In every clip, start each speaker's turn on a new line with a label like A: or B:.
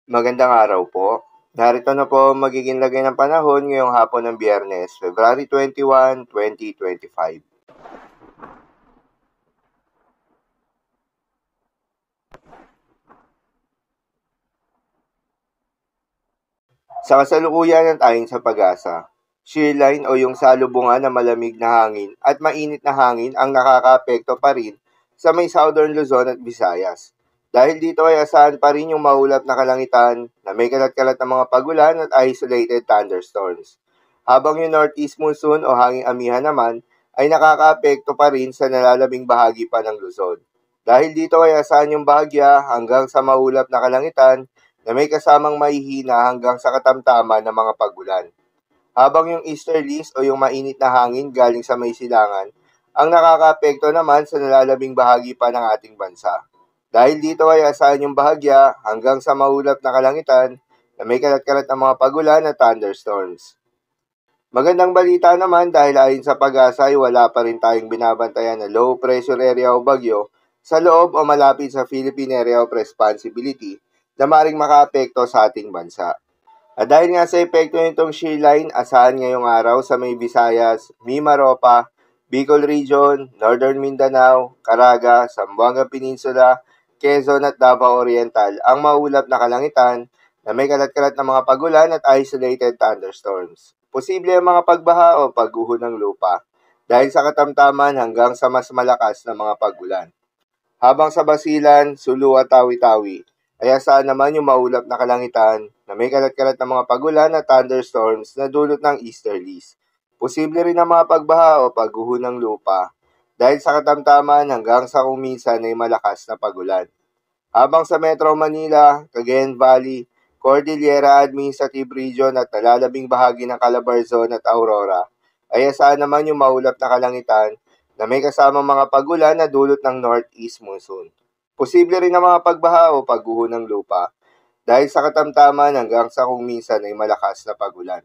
A: Magandang araw po. Narito na po ang magiging lagay ng panahon ngayong hapon ng Biyernes, February 21, 2025. Sa kasalukuyan at ayon sa pag-asa, shear line o yung salubungan ng malamig na hangin at mainit na hangin ang nakakaapekto pa rin sa may Southern Luzon at Visayas. Dahil dito ay asahan pa rin yung maulap na kalangitan na may kalat-kalat na mga pagulan at isolated thunderstorms. Habang yung northeast monsoon o hanging amihan naman ay nakakaapekto pa rin sa nalalabing bahagi pa ng Luzon. Dahil dito ay asahan yung bahagya hanggang sa maulap na kalangitan na may kasamang mahihina hanggang sa katamtaman ng mga pagulan. Habang yung easterlies o yung mainit na hangin galing sa may silangan, ang nakakaapekto naman sa nalalabing bahagi pa ng ating bansa. Dahil dito ay asahan yung bahagya hanggang sa maulap na kalangitan na may kalat-kalat na mga pagulan at thunderstorms. Magandang balita naman dahil ayon sa pag-asa ay wala pa rin tayong binabantayan na low pressure area o bagyo sa loob o malapit sa Philippine Area of Responsibility na maring makaapekto sa ating bansa. At dahil nga sa epekto nitong shear line, asahan ngayong araw sa may Visayas, Mimaropa, Bicol Region, Northern Mindanao, Caraga, Zamboanga Peninsula, Quezon at Davao Oriental ang maulap na kalangitan na may kalat-kalat na mga pagulan at isolated thunderstorms. Posible ang mga pagbaha o pagguho ng lupa dahil sa katamtaman hanggang sa mas malakas na mga pagulan. Habang sa Basilan, Sulu at Tawi-Tawi, ay asahan naman yung maulap na kalangitan na may kalat-kalat na mga pagulan at thunderstorms na dulot ng easterlies. Posible rin ang mga pagbaha o pagguho ng lupa dahil sa katamtaman hanggang sa kung minsan ay malakas na pagulan. Habang sa Metro Manila, Cagayan Valley, Cordillera Administrative Region at nalalabing bahagi ng Calabarzon at Aurora, ay asahan naman yung maulap na kalangitan na may kasamang mga pagulan na dulot ng northeast monsoon. Posible rin ang mga pagbaha o pagguho ng lupa dahil sa katamtaman hanggang sa kung minsan ay malakas na pagulan.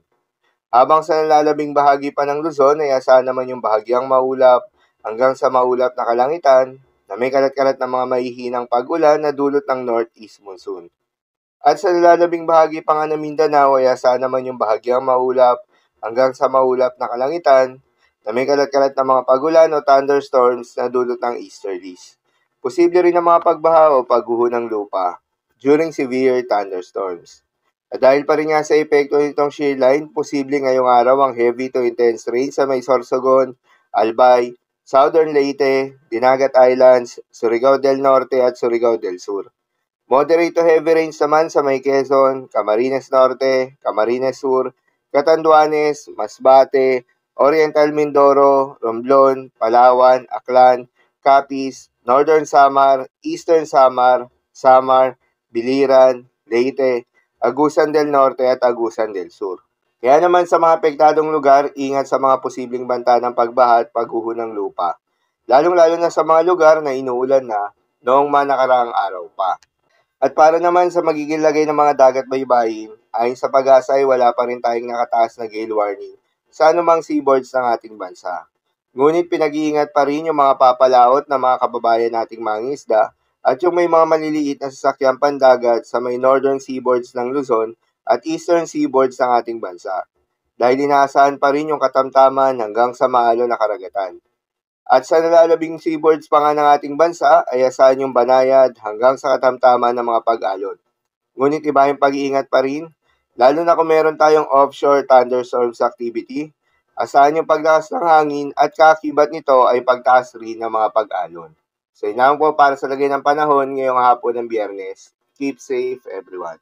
A: Habang sa nalalabing bahagi pa ng Luzon ay asahan naman yung bahagyang maulap hanggang sa maulap na kalangitan na may kalat-kalat na mga mahihinang pagulan na dulot ng northeast monsoon. At sa nalalabing bahagi pa nga ng Mindanao ay asahan naman yung bahagyang maulap hanggang sa maulap na kalangitan na may kalat-kalat na mga pagulan o thunderstorms na dulot ng easterlies. Posible rin ang mga pagbaha o pagguho ng lupa during severe thunderstorms. At dahil pa rin nga sa epekto nitong shear line, posible ngayong araw ang heavy to intense rain sa may Sorsogon, Albay, Southern Leyte, Dinagat Islands, Surigao del Norte at Surigao del Sur. Moderate to heavy rains naman sa may Quezon, Camarines Norte, Camarines Sur, Catanduanes, Masbate, Oriental Mindoro, Romblon, Palawan, Aklan, Capiz, Northern Samar, Eastern Samar, Samar, Biliran, Leyte, Agusan del Norte at Agusan del Sur. Kaya naman sa mga apektadong lugar, ingat sa mga posibleng banta ng pagbaha at pagguho ng lupa. Lalong-lalo na sa mga lugar na inuulan na noong manakaraang araw pa. At para naman sa magiging lagay ng mga dagat baybayin, ayon sa pag-asa ay wala pa rin tayong nakataas na gale warning sa anumang seaboards ng ating bansa. Ngunit pinag-iingat pa rin yung mga papalaot na mga kababayan nating mangingisda at yung may mga maliliit na sasakyang pandagat sa may northern seaboards ng Luzon at eastern seaboards ng ating bansa. Dahil inaasahan pa rin yung katamtaman hanggang sa maalon na karagatan. At sa nalalabing seaboards pa nga ng ating bansa ay asahan yung banayad hanggang sa katamtaman ng mga pag-alon. Ngunit iba yung pag-iingat pa rin, lalo na kung meron tayong offshore thunderstorms activity, asahan yung paglakas ng hangin at kakibat nito ay pagtaas rin ng mga pag-alon. So yun lang po para sa lagay ng panahon ngayong hapon ng Biyernes. Keep safe everyone.